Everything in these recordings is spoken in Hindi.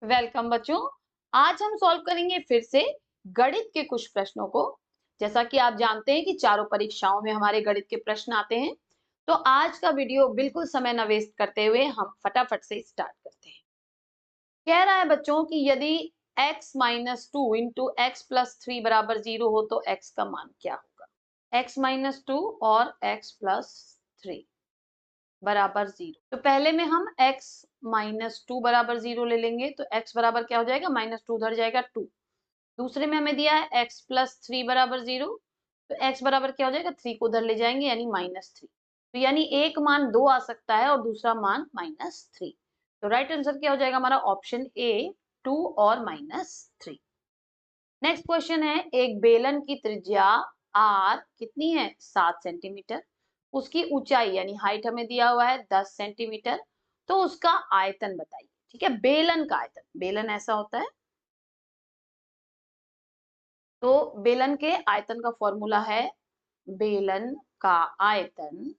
वेलकम बच्चों। आज हम सॉल्व करेंगे फिर से गणित के कुछ प्रश्नों को। जैसा कि आप जानते हैं कि चारों परीक्षाओं में हमारे गणित के प्रश्न आते हैं, तो आज का वीडियो बिल्कुल समय न वेस्ट करते हुए हम फटाफट से स्टार्ट करते हैं। कह रहा है बच्चों कि यदि x minus two into x plus three बराबर 0 हो तो x का मान क्या होगा। x माइनस टू और x प्लस थ्री बराबर 0। तो पहले में हम x माइनस टू बराबर 0 ले लेंगे, तो x बराबर क्या हो जाएगा, माइनस टू उधर जाएगा 2। दूसरे में हमें दिया है x प्लस थ्री बराबर 0, तो x बराबर क्या हो जाएगा, 3 को उधर ले जाएंगे यानी माइनस थ्री। तो यानी एक मान 2 आ सकता है और दूसरा मान माइनस थ्री। तो राइट आंसर क्या हो जाएगा हमारा ऑप्शन ए, 2 और माइनस थ्री। नेक्स्ट क्वेश्चन है, एक बेलन की त्रिज्या r कितनी है, 7 सेंटीमीटर। उसकी ऊंचाई यानी हाइट हमें दिया हुआ है 10 सेंटीमीटर। तो उसका आयतन बताइए। ठीक है, बेलन का आयतन, बेलन ऐसा होता है। तो बेलन के आयतन का फॉर्मूला है, बेलन का आयतन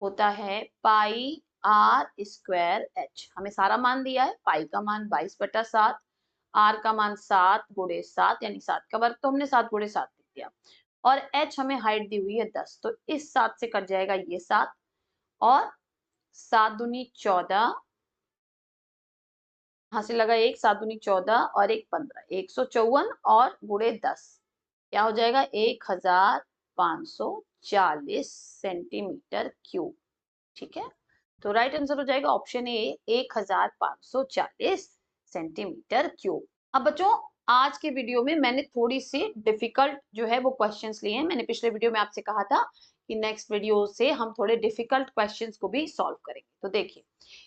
होता है पाई आर स्क्वायर एच। हमें सारा मान दिया है, पाई का मान 22/7, आर का मान 7 गुणे 7 यानी 7 का वर्ग, तो हमने 7 गुणे 7 लिख दिया। और एच हमें हाइट दी हुई है 10, तो इस 7 से कट जाएगा ये 7, और 7 दूनी 14, यहां से लगा एक, 7 दूनी 14 और एक 15, 154 और गुणे 10 क्या हो जाएगा, 1540 सेंटीमीटर क्यूब। ठीक है, तो राइट आंसर हो जाएगा ऑप्शन ए, 1540 सेंटीमीटर क्यूब। अब बच्चों, आज के वीडियो में मैंने थोड़ी सी डिफिकल्ट जो है वो क्वेश्चंस लिए हैं। मैंने पिछले वीडियो में आपसे कहा था कि नेक्स्ट वीडियो से हम थोड़े डिफिकल्ट क्वेश्चंस को भी सॉल्व करेंगे। तो देखिए,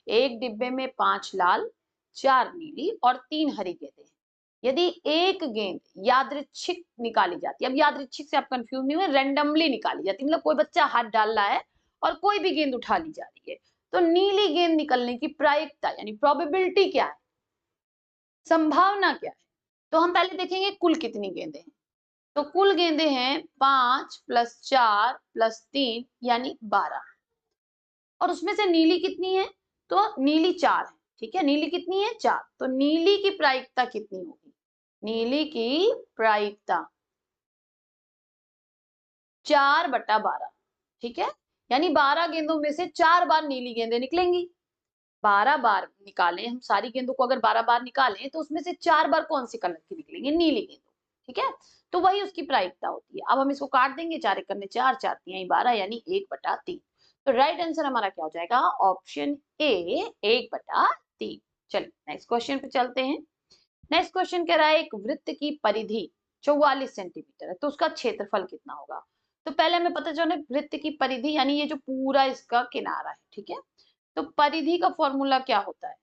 एक डिब्बे में 5 लाल, 4 नीली और 3 हरी गेंदें हैं। यदि एक गेंद यादृच्छिक निकाली जाती है, अब यादृच्छिक से आप कंफ्यूज नहीं हुए, रैंडमली निकाली जाती है, मतलब कोई बच्चा हाथ डाल रहा है और कोई भी गेंद उठा ली जा रही है, तो नीली गेंद निकलने की प्रायिकता यानी प्रोबेबिलिटी क्या है, संभावना क्या है। तो हम पहले देखेंगे कुल कितनी गेंदें हैं। तो कुल गेंदें हैं 5 प्लस 4 प्लस 3 यानी 12। और उसमें से नीली कितनी है, तो नीली 4 है। ठीक है, नीली कितनी है, 4। तो नीली की प्रायिकता कितनी होगी, नीली की प्रायिकता 4/12। ठीक है, यानी 12 गेंदों में से 4 बार नीली गेंदें निकलेंगी। 12 बार निकालें हम, सारी गेंदों को अगर 12 बार निकालें तो उसमें से 4 बार कौन सी कलर की निकलेंगे, नीली गेंदों। ठीक है, तो वही उसकी प्रायिकता होती है। अब हम इसको काट देंगे, 4 एक करने 4, 4 तिहाई 12 यानी 1/3। तो राइट आंसर हमारा क्या हो जाएगा, ऑप्शन ए, 1/3। चलिए नेक्स्ट क्वेश्चन पे चलते हैं। नेक्स्ट क्वेश्चन कह रहा है, एक वृत्त की परिधि 44 सेंटीमीटर है, तो उसका क्षेत्रफल कितना होगा। तो पहले हमें पता चले वृत्त की परिधि यानी ये जो पूरा इसका किनारा है। ठीक है, तो परिधि का फॉर्मूला क्या होता है,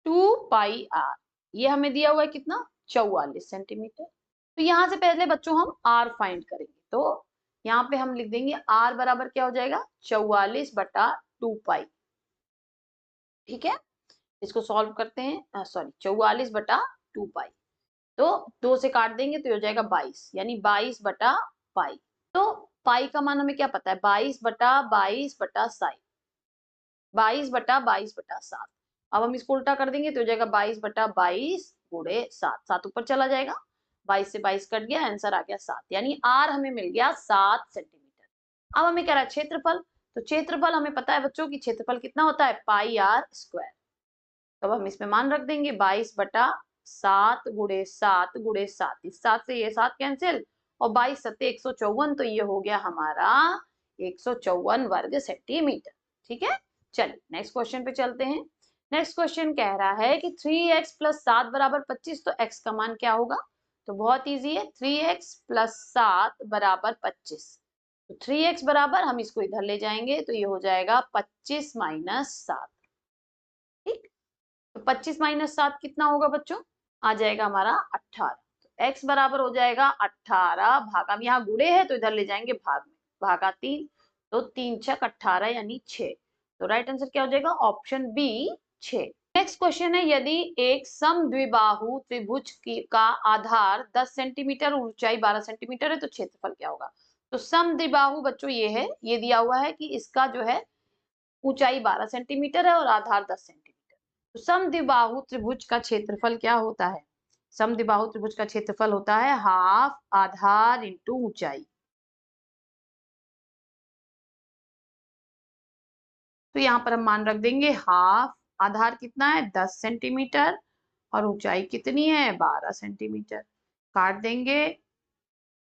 2πr। ये हमें दिया हुआ है कितना, 44 सेंटीमीटर। तो यहां से पहले बच्चों हम r फाइंड करेंगे। तो यहाँ पे हम लिख देंगे r बराबर क्या हो जाएगा, 44/2π। ठीक है, इसको सॉल्व करते हैं, सॉरी 44/2π। तो 2 से काट देंगे तो हो जाएगा 22 यानी 22/पाई। तो पाई का मान हमें क्या पता है, 22/22/7, 22/22/7। अब हम इसको उल्टा कर देंगे तो हो जाएगा 22/22 गुणे 7, 7 ऊपर चला जाएगा, 22 से 22 कट गया, आंसर आ गया 7, यानी आर हमें मिल गया 7 सेंटीमीटर। अब हमें कह रहा है क्षेत्रफल। तो क्षेत्रफल हमें पता है बच्चों की क्षेत्रफल कितना होता है, पाई आर स्क्वायर। तो अब हम इसमें मान रख देंगे 22/7 गुणे 7 गुणे 7, इस 7 से ये 7 कैंसिल, और 22 सत्ते 154, तो ये हो गया हमारा 154 वर्ग सेंटीमीटर। ठीक है, चलिए नेक्स्ट क्वेश्चन पे चलते हैं। नेक्स्ट क्वेश्चन कह रहा है कि 3x + 7 = 25, तो x का मान क्या होगा। तो बहुत इजी है, 3x + 7 = 25। तो 3x बराबर, हम इसको इधर ले जाएंगे तो ये हो जाएगा 25 - 7। ठीक, तो 25 - 7 कितना होगा बच्चों, आ जाएगा हमारा 18। तो x बराबर हो जाएगा 18 भागा, यहाँ गुणे है तो इधर ले जाएंगे भाग में, भागा 3, तो 3 छक 18 यानी 6। तो राइट आंसर क्या हो जाएगा, ऑप्शन बी, 6। नेक्स्ट क्वेश्चन है, यदि एक समद्विबाहु त्रिभुज का आधार 10 सेंटीमीटर और ऊंचाई 12 सेंटीमीटर है तो क्षेत्रफल क्या होगा। तो समद्विबाहु बच्चों ये है, ये दिया हुआ है कि इसका जो है ऊंचाई 12 सेंटीमीटर है और आधार 10 सेंटीमीटर। तो समद्विबाहु त्रिभुज का क्षेत्रफल क्या होता है? समद्विबाहु त्रिभुज का क्षेत्रफल होता है हाफ आधार इंटू ऊंचाई। तो यहाँ पर हम मान रख देंगे हाफ, आधार कितना है 10 सेंटीमीटर और ऊंचाई कितनी है 12 सेंटीमीटर। काट देंगे,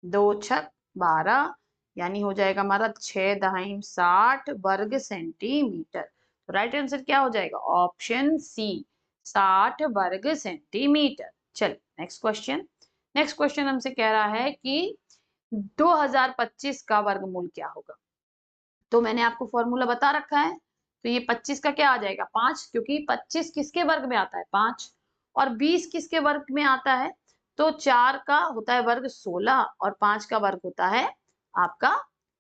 2 छक 12, यानी हो जाएगा हमारा 6.60 वर्ग सेंटीमीटर। तो राइट आंसर क्या हो जाएगा? ऑप्शन सी, 60 वर्ग सेंटीमीटर। चल नेक्स्ट क्वेश्चन। नेक्स्ट क्वेश्चन हमसे कह रहा है कि 2025 का वर्गमूल क्या होगा? तो मैंने आपको फॉर्मूला बता रखा है। तो ये 25 का क्या आ जाएगा 5, क्योंकि 25 किसके वर्ग में आता है 5, और 20 किसके वर्ग में आता है? तो 4 का होता है वर्ग 16 और 5 का वर्ग होता है आपका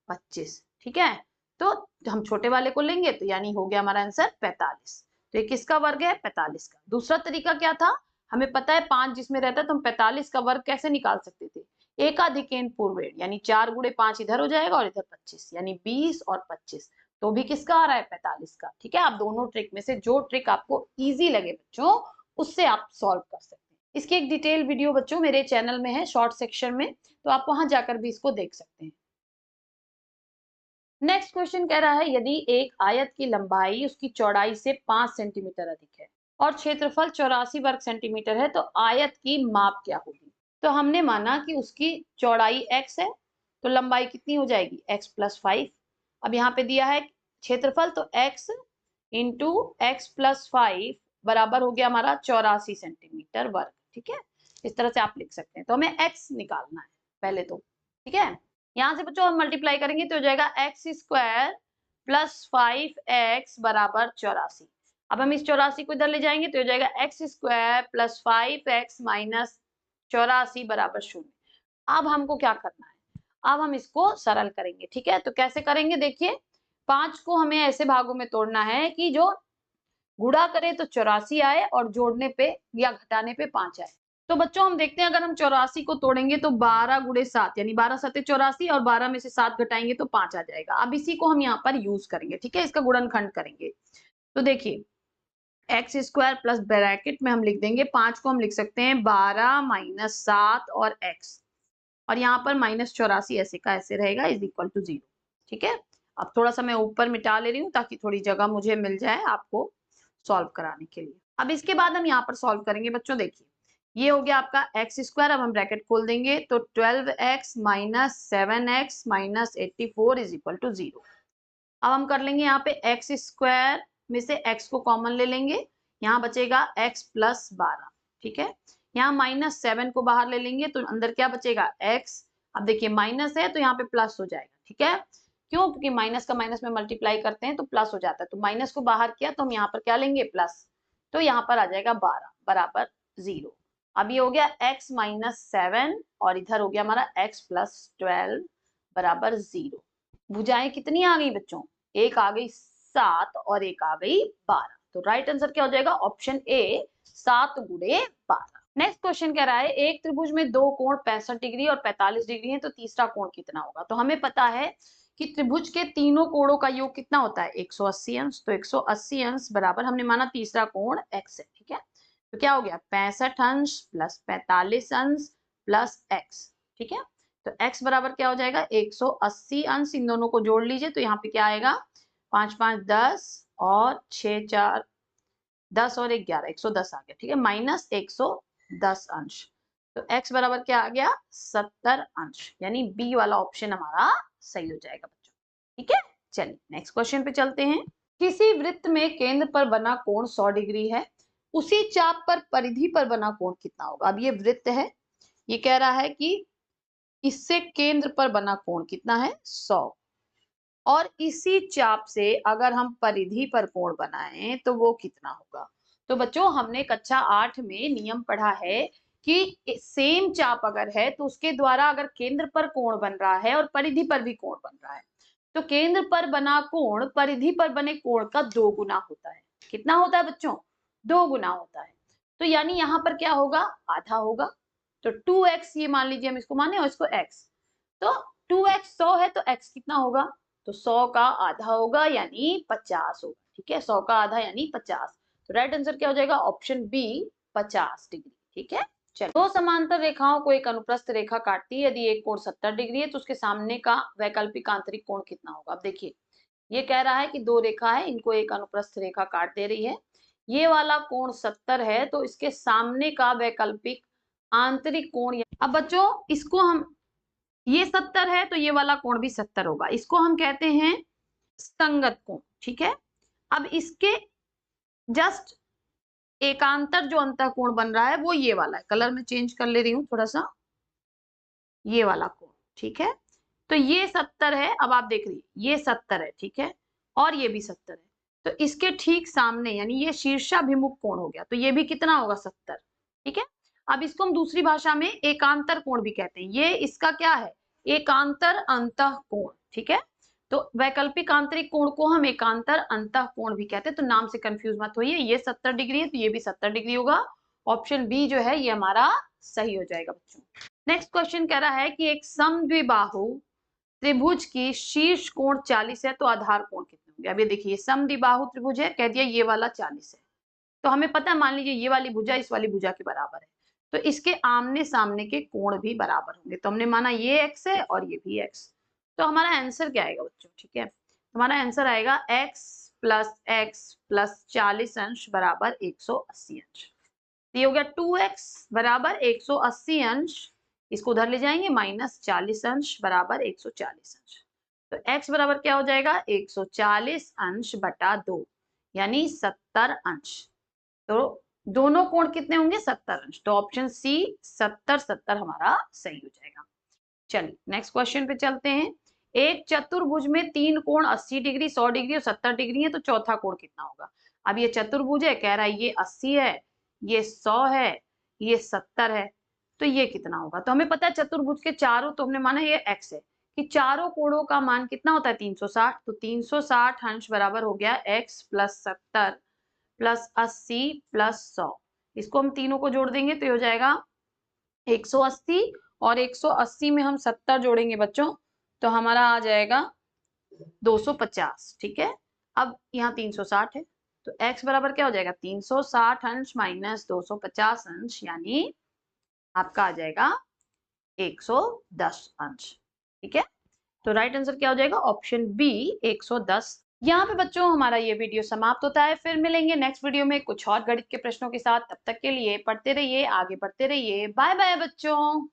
25। ठीक है, तो हम छोटे वाले को लेंगे तो यानी हो गया हमारा आंसर 45। तो ये किसका वर्ग है 45 का। दूसरा तरीका क्या था? हमें पता है 5 जिसमें रहता है तो हम 45 का वर्ग कैसे निकाल सकते थे? एकाधिकेन पूर्वेण, यानी 4 गुणे 5 इधर हो जाएगा और इधर 25, यानी 20 और 25। तो भी किसका आ रहा है 45 का। ठीक है, आप दोनों ट्रिक में से जो ट्रिक आपको इजी लगे बच्चों उससे आप सॉल्व कर सकते हैं। इसकी एक डिटेल वीडियो बच्चों मेरे चैनल में है शॉर्ट सेक्शन में, तो आप वहां जाकर भी इसको देख सकते हैं। नेक्स्ट क्वेश्चन कह रहा है यदि एक आयत की लंबाई उसकी चौड़ाई से 5 सेंटीमीटर अधिक है और क्षेत्रफल 84 वर्ग सेंटीमीटर है तो आयत की माप क्या होगी? तो हमने माना कि उसकी चौड़ाई x है तो लंबाई कितनी हो जाएगी x प्लस 5। अब यहाँ पे दिया है क्षेत्रफल, तो x इंटू एक्स प्लस 5 बराबर हो गया हमारा 84 सेंटीमीटर वर्ग। ठीक है, इस तरह से आप लिख सकते हैं। तो हमें x निकालना है पहले तो। ठीक है, यहां से बच्चों हम मल्टीप्लाई करेंगे तो हो जाएगा एक्स स्क्वायर प्लस 5x बराबर 84। अब हम इस 84 को इधर ले जाएंगे तो हो जाएगा x square plus 5x minus 84 बराबर 0। अब हमको क्या करना है? अब हम इसको सरल करेंगे। ठीक है, तो कैसे करेंगे देखिए, 5 को हमें ऐसे भागों में तोड़ना है कि जो गुणा करे तो 84 आए और जोड़ने पे या घटाने पे 5 आए। तो बच्चों हम देखते हैं अगर हम 84 को तोड़ेंगे तो 12 गुणे 7 यानी 12 सत्ते 84 और 12 में से 7 घटाएंगे तो 5 आ जाएगा। अब इसी को हम यहाँ पर यूज करेंगे। ठीक है, इसका गुणनखंड करेंगे। तो देखिए एक्स स्क्वायर प्लस ब्रैकेट में हम लिख देंगे 5 को हम लिख सकते हैं 12 माइनस 7 और x, और यहाँ पर माइनस 84 ऐसे का ऐसे रहेगा इज इक्वल टू 0। ठीक है, अब थोड़ा सा मैं ऊपर मिटा ले रही हूँ ताकि थोड़ी जगह मुझे मिल जाए आपको सॉल्व कराने के लिए। अब इसके बाद हम यहाँ पर सॉल्व करेंगे बच्चों। देखिए ये हो गया आपका एक्स स्क्वायर, अब हम ब्रैकेट खोल देंगे तो 12x minus 7x minus 84 is equal to 0। अब हम कर लेंगे यहाँ पे एक्स स्क्वायर में से x को कॉमन ले लेंगे, यहाँ बचेगा x प्लस 12। ठीक है, यहाँ माइनस 7 को बाहर ले लेंगे तो अंदर क्या बचेगा x। अब देखिए माइनस है तो यहाँ पे प्लस हो जाएगा। ठीक है, क्यों? क्योंकि माइनस का माइनस में मल्टीप्लाई करते हैं तो प्लस हो जाता है, तो माइनस को बाहर किया तो हम यहाँ पर क्या लेंगे प्लस, तो यहाँ पर आ जाएगा 12 बराबर 0। अब ये हो गया x माइनस 7 और इधर हो गया हमारा x प्लस 12 बराबर 0। भुजाएं कितनी आ गई बच्चों? एक आ गई 7 और एक आ गई 12। तो राइट आंसर क्या हो जाएगा? ऑप्शन ए 7 गुणे 12। नेक्स्ट क्वेश्चन कह रहा है एक त्रिभुज में दो कोण 65 डिग्री और 45 डिग्री है तो तीसरा कोण कितना होगा? तो हमें पता है कि त्रिभुज के तीनों कोणों का योग कितना होता है 180 अंश। तो 180 अंश बराबर हमने माना तीसरा कोण x है। ठीक है, तो क्या हो गया 65 अंश प्लस 45 अंश प्लस x। ठीक है, तो x बराबर क्या हो जाएगा 180 अंश, इन दोनों को जोड़ लीजिए तो यहाँ पे क्या आएगा 5 5 10 और 6 4 10 और 1 11, 110 आ गया। ठीक है, माइनस 110 अंश। तो x बराबर क्या आ गया 70 अंश, यानी बी वाला ऑप्शन हमारा सही हो जाएगा बच्चों। ठीक है, चलिए नेक्स्ट क्वेश्चन पे चलते हैं। किसी वृत्त में केंद्र पर बना कोण 100 डिग्री है, उसी चाप पर परिधि पर बना कोण कितना होगा? अब ये वृत्त है, ये कह रहा है कि इससे केंद्र पर बना कोण कितना है 100, और इसी चाप से अगर हम परिधि पर कोण बनाएं तो वो कितना होगा? तो बच्चों हमने कक्षा 8 में नियम पढ़ा है कि सेम चाप अगर है तो उसके द्वारा अगर केंद्र पर कोण बन रहा है और परिधि पर भी कोण बन रहा है तो केंद्र पर बना कोण परिधि पर बने कोण का 2 गुना होता है। कितना होता है बच्चों? 2 गुना होता है। तो यानी यहाँ पर क्या होगा आधा होगा। तो 2x, ये मान लीजिए हम इसको माने और इसको x, तो 2x 100 है तो x कितना होगा? तो 100 का आधा होगा यानी 50 होगा। ठीक है, 100 का आधा यानी 50। तो राइट आंसर क्या हो जाएगा? Option B 50 degree. ठीक है, चलो। दो समांतर रेखाओं को एक अनुप्रस्थ रेखा काटती है, यदि एक कोण 70 डिग्री है तो उसके सामने का वैकल्पिक आंतरिक कोण कितना होगा? अब देखिए, ये कह रहा है कि दो रेखा है, इनको एक अनुप्रस्थ रेखा काट दे रही है, ये वाला कोण 70 है, तो इसके सामने का वैकल्पिक आंतरिक कोण, अब बच्चों इसको हम, ये 70 है तो ये वाला कोण भी 70 होगा, इसको हम कहते हैं संगत कोण। ठीक है, अब इसके जस्ट एकांतर जो अंतःकोण बन रहा है वो ये वाला है, कलर में चेंज कर ले रही हूं थोड़ा सा, ये वाला कोण। ठीक है, तो ये 70 है, अब आप देख रही ये 70 है, ठीक है, और ये भी 70 है, तो इसके ठीक सामने यानी ये शीर्षाभिमुख कोण हो गया, तो ये भी कितना होगा? 70। ठीक है, अब इसको हम दूसरी भाषा में एकांतर कोण भी कहते हैं, ये इसका क्या है? एकांतर अंतःकोण। ठीक है, तो वैकल्पिक आंतरिक कोण को हम एकांतर अंतःकोण भी कहते हैं, तो नाम से कंफ्यूज मत होइए, ये 70 डिग्री है तो ये भी 70 डिग्री होगा। ऑप्शन बी जो है ये हमारा सही हो जाएगा बच्चों। नेक्स्ट क्वेश्चन कह रहा है कि एक समद्विबाहु त्रिभुज की शीर्ष कोण 40 है तो आधार कोण कितने होंगे? अब ये देखिए, समद्विबाहु त्रिभुज है, कह दिया ये वाला 40 है, तो हमें पता है, मान लीजिए ये वाली भुजा इस वाली भुजा के बराबर है, तो इसके आमने सामने के कोण भी बराबर होंगे, तो हमने माना ये x है और ये भी x, तो हमारा आंसर क्या आएगा बच्चों? ठीक है, हमारा आंसर आएगा x प्लस 40 अंश बराबर 180 अंश। ये हो गया 2x बराबर 180 अंश, इसको उधर ले जाएंगे, माइनस 40 अंश बराबर 140 अंश, तो x बराबर क्या हो जाएगा? 140 अंश बटा 2 यानी 70 अंश। तो दोनों कोण कितने होंगे? 70 अंश, तो ऑप्शन सी 70 हमारा सही हो जाएगा। चलिए नेक्स्ट क्वेश्चन पे चलते हैं। एक चतुर्भुज में तीन कोण 80 डिग्री, 100 डिग्री और 70 डिग्री है, तो चौथा कोण कितना होगा? अब ये चतुर्भुज है, कह रहा है ये 80 है, ये 100 है, ये 70 है, तो ये कितना होगा? तो हमें पता है चतुर्भुज के चारों, तो हमने माना ये x है, कि चारों कोणों का मान कितना होता है? 360, तो 360 अंश बराबर हो गया x प्लस 70 प्लस 80 प्लस 100, इसको हम तीनों को जोड़ देंगे तो ये हो जाएगा 180, और 180 में हम 70 जोड़ेंगे बच्चों तो हमारा आ जाएगा 250। ठीक है, अब यहाँ 360 है, तो x बराबर क्या हो जाएगा? 360 अंश माइनस 250 अंश, यानी आपका आ जाएगा 110 अंश। ठीक है, तो राइट आंसर क्या हो जाएगा? Option B 110। यहाँ पे बच्चों हमारा ये वीडियो समाप्त होता है, फिर मिलेंगे नेक्स्ट वीडियो में कुछ और गणित के प्रश्नों के साथ। तब तक के लिए पढ़ते रहिए, आगे बढ़ते रहिए। बाय बाय बच्चों।